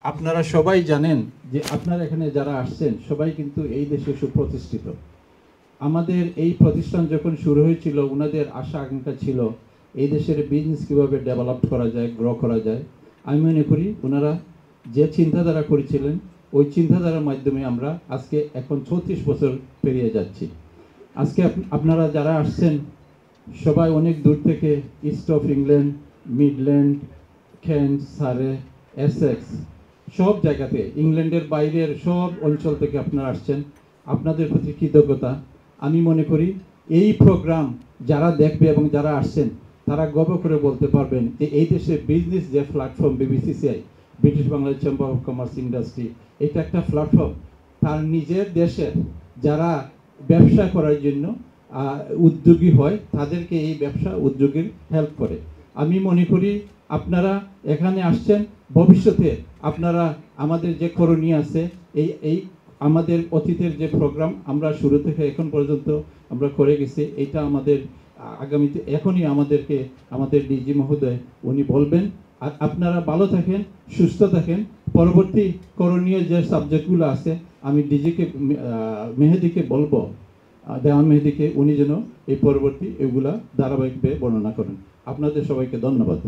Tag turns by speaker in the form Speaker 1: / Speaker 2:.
Speaker 1: আপনারা সবাই জানেন যে আপনারা এখানে যারা আসছেন সবাই কিন্তু এই দেশে সুপ্রতিষ্ঠিত। আমাদের এই প্রতিষ্ঠান যখন শুরু হয়েছিল ওনাদের আশা আকাঙ্ক্ষা ছিল এই দেশের বিজনেস কীভাবে ডেভেলপ করা যায়, গ্রো করা যায়। আমি মনে করি ওনারা যে চিন্তাধারা করেছিলেন ওই চিন্তাধারার মাধ্যমে আমরা আজকে এখন 36 বছর পেরিয়ে যাচ্ছি। আজকে আপনারা যারা আসছেন সবাই অনেক দূর থেকে, east of England, Midland, Kent, সারে, এসেক্স, সব জায়গাতে, ইংল্যান্ডের বাইরের সব অঞ্চল থেকে আপনারা আসছেন। আপনাদের প্রতি কৃতজ্ঞতা। আমি মনে করি এই প্রোগ্রাম যারা দেখবে এবং যারা আসছেন তারা গর্ব করে বলতে পারবেন যে এই দেশে বিজনেস যে platform BBCCI, British Bangla chamber of commerce industry, এটা একটা প্ল্যাটফর্ম তার নিজের দেশের যারা ব্যবসা করার জন্য উদ্যোগী হয় তাদেরকে এই ব্যবসা উদ্যোগের হেল্প করে। আমি মনে করি আপনারা এখানে আসছেন, ভবিষ্যতে আপনারা আমাদের যে করণীয় আছে এই আমাদের অতীতের যে প্রোগ্রাম আমরা শুরু থেকে এখন পর্যন্ত আমরা করে গেছি, এটা আমাদের আগামীতে এখনই আমাদেরকে আমাদের ডিজি মহোদয় উনি বলবেন। আর আপনারা ভালো থাকেন, সুস্থ থাকেন। পরবর্তী করণীয় যে সাবজেক্টগুলো আছে আমি ডিজিকে মেহেদিকে বলবো, দেওয়ান মেহেদিকে, উনি যেন এই পরবর্তী এগুলা ধারাবাহিকভাবে বর্ণনা করেন। আপনাদের সবাইকে ধন্যবাদ।